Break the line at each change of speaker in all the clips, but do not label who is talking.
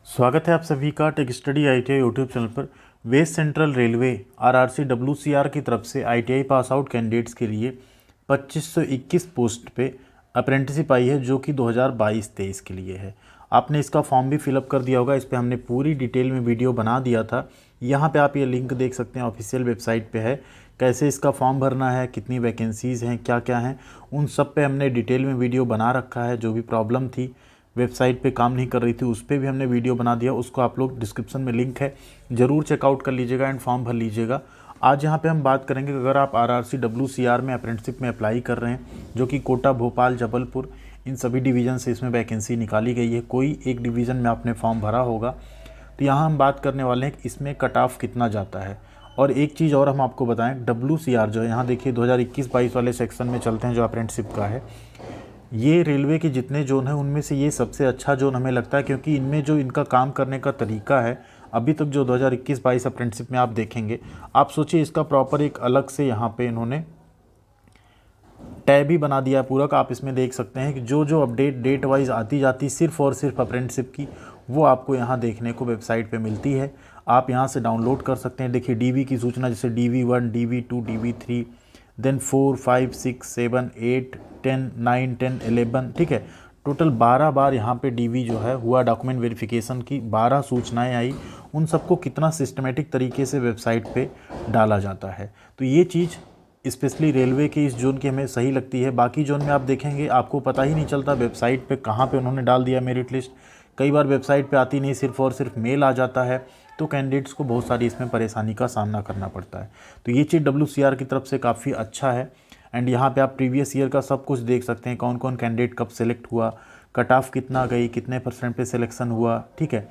स्वागत है आप सभी का tech study ITI YouTube channel पर। West Central Railway RRC WCR की तरफ से आईटीआई पास आउट कैंडिडेट्स के लिए 2521 पोस्ट पे अप्रेंटिसशिप आई है, जो कि 2022-23 के लिए है। आपने इसका फॉर्म भी फिलअप कर दिया होगा। इस पर हमने पूरी डिटेल में वीडियो बना दिया था। यहाँ पे आप ये लिंक देख सकते हैं, ऑफिशियल वेबसाइट पे है। कैसे इसका फॉर्म भरना है, कितनी वैकेंसीज़ हैं, क्या क्या हैं, उन सब पे हमने डिटेल में वीडियो बना रखा है। जो भी प्रॉब्लम थी, वेबसाइट पे काम नहीं कर रही थी, उस पर भी हमने वीडियो बना दिया। उसको आप लोग डिस्क्रिप्शन में लिंक है, ज़रूर चेकआउट कर लीजिएगा एंड फॉर्म भर लीजिएगा। आज यहाँ पे हम बात करेंगे कि अगर आप आरआरसी डब्ल्यूसीआर में अप्रेंटिसशिप में अप्लाई कर रहे हैं, जो कि कोटा, भोपाल, जबलपुर, इन सभी डिवीज़न से इसमें वैकेंसी निकाली गई है। कोई एक डिवीज़न में आपने फॉर्म भरा होगा, तो यहाँ हम बात करने वाले हैं कि इसमें कट ऑफ कितना जाता है। और एक चीज़ और हम आपको बताएं, डब्ल्यूसीआर जो है, यहाँ देखिए 2021-22 वाले सेक्शन में चलते हैं, जो अप्रेंटिसशिप का है। ये रेलवे के जितने जोन हैं उनमें से ये सबसे अच्छा जोन हमें लगता है, क्योंकि इनमें जो इनका काम करने का तरीका है, अभी तक जो 2021-22 अप्रेंटिसशिप में आप देखेंगे, आप सोचिए इसका प्रॉपर एक अलग से यहाँ पे इन्होंने टैब ही बना दिया पूरा का। आप इसमें देख सकते हैं कि जो जो अपडेट डेट वाइज आती जाती सिर्फ और सिर्फ अप्रेंटिसशिप की, वो आपको यहाँ देखने को वेबसाइट पे मिलती है। आप यहाँ से डाउनलोड कर सकते हैं। देखिए डीवी की सूचना, जैसे DV1, DV2, DV3, देन 4, 5, 6, 7, 8, 10, 9, 10, 11, ठीक है। टोटल 12 बार यहाँ पे डीवी जो है हुआ, डॉक्यूमेंट वेरिफिकेशन की 12 सूचनाएं आई। उन सबको कितना सिस्टमेटिक तरीके से वेबसाइट पे डाला जाता है, तो ये चीज़ स्पेशली रेलवे के इस जोन की हमें सही लगती है। बाकी जोन में आप देखेंगे आपको पता ही नहीं चलता वेबसाइट पे कहाँ पे उन्होंने डाल दिया मेरिट लिस्ट। कई बार वेबसाइट पे आती नहीं, सिर्फ और सिर्फ मेल आ जाता है, तो कैंडिडेट्स को बहुत सारी इसमें परेशानी का सामना करना पड़ता है। तो ये चीज़ डब्ल्यूसीआर की तरफ से काफ़ी अच्छा है। एंड यहाँ पे आप प्रीवियस ईयर का सब कुछ देख सकते हैं, कौन कौन कैंडिडेट कब सेलेक्ट हुआ, कट ऑफ कितना गई, कितने % पे सिलेक्शन हुआ, ठीक है।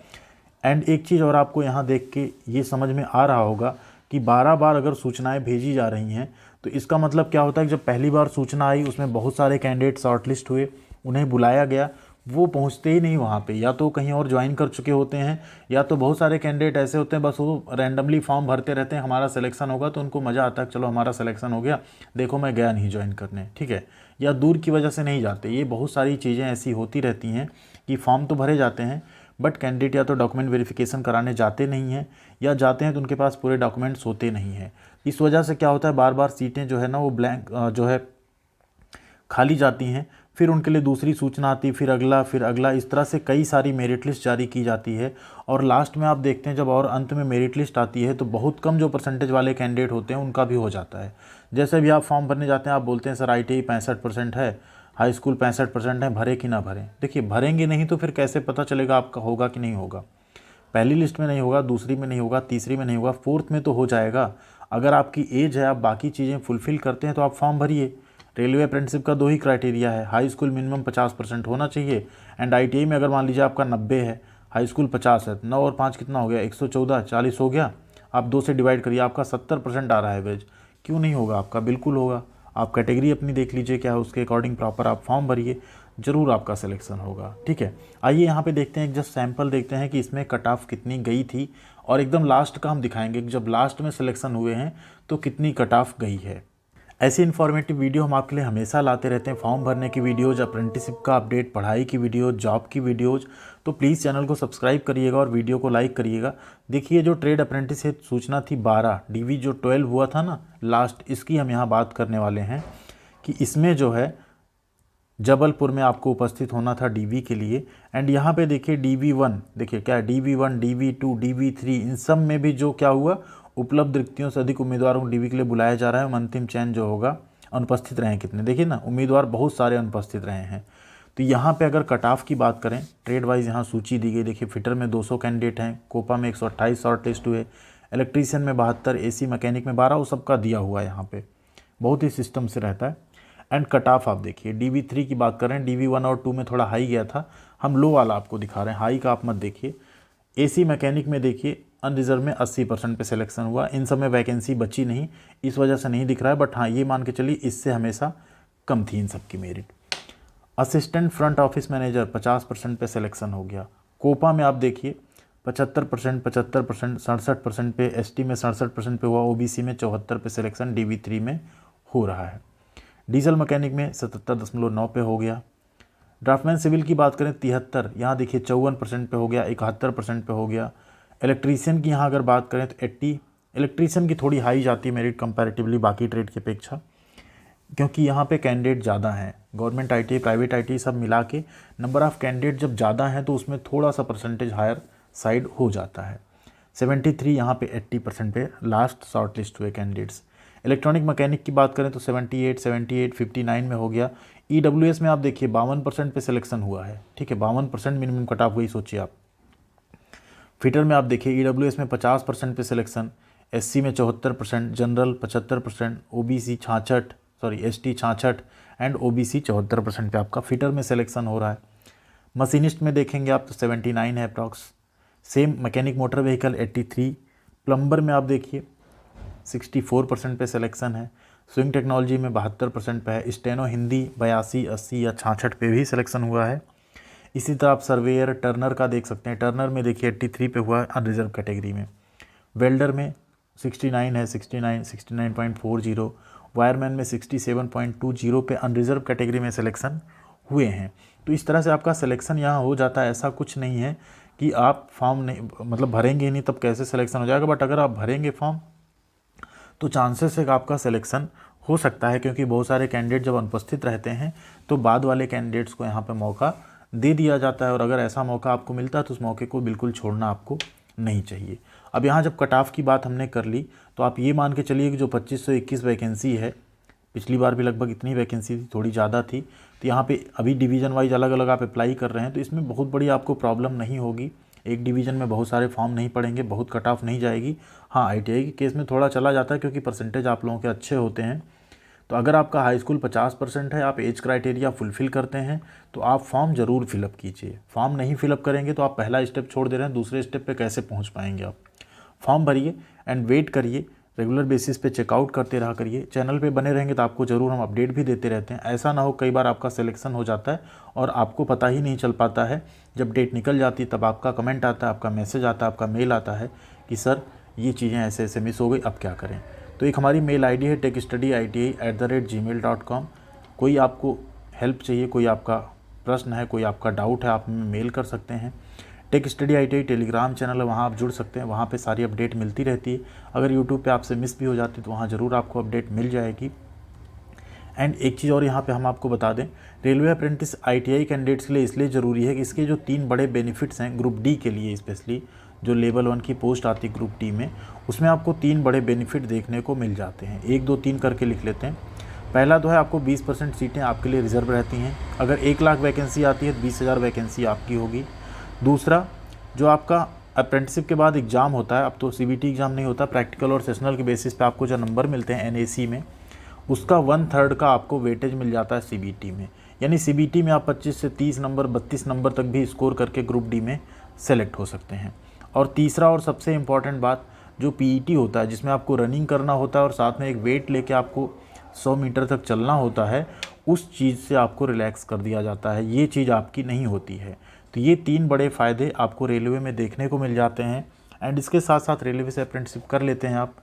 एंड एक चीज़ और आपको यहाँ देख के ये समझ में आ रहा होगा कि 12 बार अगर सूचनाएं भेजी जा रही हैं, तो इसका मतलब क्या होता है कि जब पहली बार सूचना आई, उसमें बहुत सारे कैंडिडेट शॉर्टलिस्ट हुए, उन्हें बुलाया गया, वो पहुंचते ही नहीं वहाँ पे, या तो कहीं और ज्वाइन कर चुके होते हैं, या तो बहुत सारे कैंडिडेट ऐसे होते हैं बस वो रैंडमली फॉर्म भरते रहते हैं। हमारा सिलेक्शन होगा तो उनको मज़ा आता है, चलो हमारा सिलेक्शन हो गया, देखो मैं गया नहीं ज्वाइन करने, ठीक है, या दूर की वजह से नहीं जाते। ये बहुत सारी चीज़ें ऐसी होती रहती हैं कि फॉर्म तो भरे जाते हैं, बट कैंडिडेट या तो डॉक्यूमेंट वेरिफिकेशन कराने जाते नहीं हैं, या जाते हैं तो उनके पास पूरे डॉक्यूमेंट्स होते नहीं हैं। इस वजह से क्या होता है, बार बार सीटें जो है ना वो ब्लैंक जो है खाली जाती हैं। फिर उनके लिए दूसरी सूचना आती, फिर अगला, इस तरह से कई सारी मेरिट लिस्ट जारी की जाती है। और लास्ट में आप देखते हैं जब और अंत में मेरिट लिस्ट आती है, तो बहुत कम जो % वाले कैंडिडेट होते हैं उनका भी हो जाता है। जैसे भी आप फॉर्म भरने जाते हैं, आप बोलते हैं सर ITI 65% है, हाई स्कूल 65% है, भरे कि ना भरें। देखिए भरेंगे नहीं तो फिर कैसे पता चलेगा आपका होगा कि नहीं होगा। पहली लिस्ट में नहीं होगा, दूसरी में नहीं होगा, तीसरी में नहीं होगा, फोर्थ में तो हो जाएगा। अगर आपकी एज है, आप बाकी चीज़ें फुलफ़िल करते हैं, तो आप फॉर्म भरिए। रेलवे अप्रेंटिसशिप का 2 ही क्राइटेरिया है, हाई स्कूल मिनिमम 50% होना चाहिए, एंड ITI में अगर मान लीजिए आपका 90 है, हाई स्कूल 50 है, 9 और 5 कितना हो गया, 114, 40 हो गया। आप 2 से डिवाइड करिए, आपका 70% आ रहा है एवरेज। क्यों नहीं होगा आपका, बिल्कुल होगा। आप कैटेगरी अपनी देख लीजिए क्या है, उसके अकॉर्डिंग प्रॉपर आप फॉर्म भरिए, ज़रूर आपका सिलेक्शन होगा, ठीक है। आइए यहाँ पे देखते हैं, जस्ट सैंपल देखते हैं कि इसमें कट ऑफ कितनी गई थी, और एकदम लास्ट का हम दिखाएंगे कि जब लास्ट में सिलेक्शन हुए हैं तो कितनी कट ऑफ गई है। ऐसी इन्फॉर्मेटिव वीडियो हम आपके लिए हमेशा लाते रहते हैं, फॉर्म भरने की वीडियोज़, अप्रेंटिसशिप का अपडेट, पढ़ाई की वीडियो, जॉब की वीडियोज़। तो प्लीज़ चैनल को सब्सक्राइब करिएगा और वीडियो को लाइक करिएगा। देखिए जो ट्रेड अप्रेंटिस सूचना थी 12, DV जो 12 हुआ था ना लास्ट, इसकी हम यहाँ बात करने वाले हैं कि इसमें जो है जबलपुर में आपको उपस्थित होना था DV के लिए। एंड यहाँ पे देखिए DV1, देखिए क्या है, DV1, DV2, DV3, इन सब में भी जो क्या हुआ, उपलब्ध रिक्तियों से अधिक उम्मीदवारों को DV के लिए बुलाया जा रहा है। अंतिम चयन जो होगा, अनुपस्थित रहे कितने, देखिए ना, उम्मीदवार बहुत सारे अनुपस्थित रहे हैं। तो यहाँ पे अगर कट ऑफ की बात करें, ट्रेड वाइज यहाँ सूची दी गई, देखिए फिटर में 200 कैंडिडेट हैं, कोपा में 128 शॉर्ट लिस्ट हुए, इलेक्ट्रीशियन में 72, AC मैकेनिक में 12, वो सबका दिया हुआ है यहाँ पे, बहुत ही सिस्टम से रहता है। एंड कट ऑफ आप देखिए, DV3 की बात करें, DV1 और 2 में थोड़ा हाई गया था, हम लो वाला आपको दिखा रहे हैं, हाई का आप मत देखिए। AC मैकेनिक में देखिए अनरिजर्व में 80% पे सिलेक्शन हुआ, इन सब में वैकेंसी बची नहीं, इस वजह से नहीं दिख रहा है, बट हाँ ये मान के चलिए इससे हमेशा कम थी इन सब की merit. Assistant front office manager 50% पे सिलेक्शन हो गया। कोपा में आप देखिए 75%, 75%, 67% पे, ST में 67% पे हुआ, OBC में 74 पे सिलेक्शन DV3 में हो रहा है। डीजल मैकेनिक में 77.9 पे हो गया। ड्राफ्टमैन सिविल की बात करें 73, यहाँ देखिए 54% पे हो गया, 71% पे हो गया। इलेक्ट्रीशियन की यहाँ अगर बात करें तो 80, इलेक्ट्रीशियन की थोड़ी हाई जाती है मेरिट कंपैरेटिवली बाकी ट्रेड की अपेक्षा, क्योंकि यहाँ पे कैंडिडेट ज़्यादा हैं। गवर्नमेंट आईटीआई, प्राइवेट आईटीआई सब मिला के नंबर ऑफ़ कैंडिडेट जब ज़्यादा हैं तो उसमें थोड़ा सा परसेंटेज हायर साइड हो जाता है। 73 यहाँ पे 80% पे लास्ट शॉर्ट लिस्ट हुए कैंडिडेट्स। इलेक्ट्रॉनिक मैकेनिक की बात करें तो 78, 78, 59 में हो गया। ईडब्ल्यूएस में आप देखिए 52% पे सिलेक्शन हुआ है, ठीक है, 52% मिनिमम कट ऑफ हुई, सोचिए आप। फिटर में आप देखिए ईडब्ल्यूएस में 50% पे सिलेक्शन, एससी में 74%, general 75%, OBC 66, ST 66 and OBC 74% पे आपका फिटर में सिलेक्शन हो रहा है। मशीनिस्ट में देखेंगे आप तो 79 है approx. Same mechanic motor vehicle 83, plumber में आप देखिए 64% पे सिलेक्शन है। स्विंग टेक्नोलॉजी में 72% पे है। स्टेनो हिंदी 82, 80 या 66 पे भी सिलेक्शन हुआ है। इसी तरह आप सर्वेयर टर्नर का देख सकते हैं, टर्नर में देखिए 83 पे हुआ है अनरिजर्व कैटेगरी में। वेल्डर में 69 है, 69, 69.40। वायरमैन में 67.20 पे अनरिजर्व कैटेगरी में सिलेक्शन हुए हैं। तो इस तरह से आपका सिलेक्शन यहाँ हो जाता है। ऐसा कुछ नहीं है कि आप फॉर्म नहीं मतलब भरेंगे ही नहीं तब कैसे सिलेक्शन हो जाएगा, बट अगर आप भरेंगे फॉर्म तो चांसेस है कि आपका सिलेक्शन हो सकता है, क्योंकि बहुत सारे कैंडिडेट जब अनुपस्थित रहते हैं तो बाद वाले कैंडिडेट्स को यहाँ पे मौका दे दिया जाता है, और अगर ऐसा मौका आपको मिलता है तो उस मौके को बिल्कुल छोड़ना आपको नहीं चाहिए। अब यहाँ जब कट ऑफ की बात हमने कर ली तो आप ये मान के चलिए कि जो 2521 वैकेंसी है, पिछली बार भी लगभग इतनी वैकेंसी थी, थोड़ी ज़्यादा थी, तो यहाँ पे अभी डिवीज़न वाइज अलग अलग आप अप्लाई कर रहे हैं तो इसमें बहुत बड़ी आपको प्रॉब्लम नहीं होगी। एक डिवीज़न में बहुत सारे फॉर्म नहीं पड़ेंगे, बहुत कट ऑफ नहीं जाएगी। हाँ, आईटीआई के केस में थोड़ा चला जाता है क्योंकि परसेंटेज आप लोगों के अच्छे होते हैं। तो अगर आपका हाई स्कूल 50% है, आप एज क्राइटेरिया फुलफ़िल करते हैं तो आप फॉर्म ज़रूर फिलअप कीजिए। फॉर्म नहीं फिलअप करेंगे तो आप पहला स्टेप छोड़ दे रहे हैं, दूसरे स्टेप पे कैसे पहुंच पाएंगे आप। फॉर्म भरिए एंड वेट करिए, रेगुलर बेसिस पे चेकआउट करते रहा करिए। चैनल पे बने रहेंगे तो आपको ज़रूर हम अपडेट भी देते रहते हैं। ऐसा ना हो कई बार आपका सिलेक्शन हो जाता है और आपको पता ही नहीं चल पाता है, जब डेट निकल जाती है तब आपका कमेंट आता है, आपका मैसेज आता है, आपका मेल आता है कि सर ये चीज़ें ऐसे ऐसे मिस हो गई, अब क्या करें। तो एक हमारी मेल आईडी है techstudyiti@gmail.com। कोई आपको हेल्प चाहिए, कोई आपका प्रश्न है, कोई आपका डाउट है, आप हमें मेल कर सकते हैं। Tech study ITI Telegram channel है, वहाँ आप जुड़ सकते हैं, वहाँ पे सारी अपडेट मिलती रहती है। अगर यूट्यूब पे आपसे मिस भी हो जाती है तो वहाँ ज़रूर आपको अपडेट मिल जाएगी। एंड एक चीज़ और यहाँ पे हम आपको बता दें, रेलवे अप्रेंटिस ITI कैंडिडेट्स के लिए इसलिए ज़रूरी है कि इसके जो 3 बड़े बेनिफिट्स हैं ग्रुप डी के लिए, स्पेशली जो लेवल 1 की पोस्ट आती है ग्रुप डी में, उसमें आपको 3 बड़े बेनिफिट देखने को मिल जाते हैं। 1, 2, 3 करके लिख लेते हैं। पहला तो है आपको 20% सीटें आपके लिए रिजर्व रहती हैं। अगर 1 लाख वैकेंसी आती है तो 20,000 वैकेंसी आपकी होगी। दूसरा, जो आपका अप्रेंटिसशिप के बाद एग्ज़ाम होता है, अब तो CBT एग्ज़ाम नहीं होता, प्रैक्टिकल और सेशनल के बेसिस पे आपको जो नंबर मिलते हैं NAC में, उसका 1/3 का आपको वेटेज मिल जाता है CBT में। यानी CBT में आप 25 से 30 नंबर, 32 नंबर तक भी स्कोर करके ग्रुप डी में सेलेक्ट हो सकते हैं। और तीसरा और सबसे इम्पॉर्टेंट बात, जो PET होता है जिसमें आपको रनिंग करना होता है और साथ में एक वेट लेके आपको 100 मीटर तक चलना होता है, उस चीज़ से आपको रिलैक्स कर दिया जाता है। ये चीज़ आपकी नहीं होती है। तो ये 3 बड़े फ़ायदे आपको रेलवे में देखने को मिल जाते हैं। एंड इसके साथ साथ रेलवे से अप्रेंटिसशिप कर लेते हैं आप,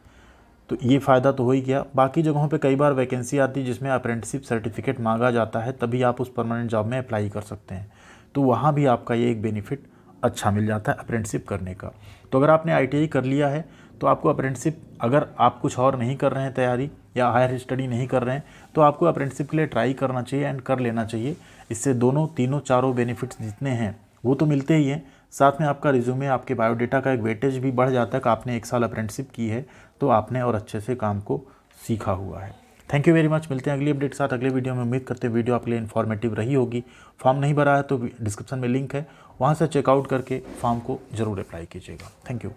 तो ये फ़ायदा तो हो ही गया। बाकी जगहों पे कई बार वैकेंसी आती है जिसमें अप्रेंटिसशिप सर्टिफिकेट मांगा जाता है, तभी आप उस परमानेंट जॉब में अप्लाई कर सकते हैं। तो वहाँ भी आपका ये एक बेनिफिट अच्छा मिल जाता है अप्रेंटिसशिप करने का। तो अगर आपने ITI कर लिया है तो आपको अप्रेंटिसशिप, अगर आप कुछ और नहीं कर रहे हैं तैयारी या हायर स्टडी नहीं कर रहे हैं, तो आपको अप्रेंटिसशिप के लिए ट्राई करना चाहिए एंड कर लेना चाहिए। इससे दोनों, तीनों, चारों बेनिफिट्स जितने हैं वो तो मिलते ही हैं, साथ में आपका रिज्यूमे, आपके बायोडेटा का एक वेटेज भी बढ़ जाता है कि आपने 1 साल अप्रेंटिसशिप की है तो आपने और अच्छे से काम को सीखा हुआ है। Thank you very much. मिलते हैं अगली अपडेट के साथ अगले वीडियो में। उम्मीद करते हैं वीडियो आपके लिए इन्फॉर्मेटिव रही होगी। फॉर्म नहीं भरा है तो डिस्क्रिप्शन में लिंक है, वहाँ से चेकआउट करके फॉर्म को ज़रूर अप्लाई कीजिएगा। Thank you.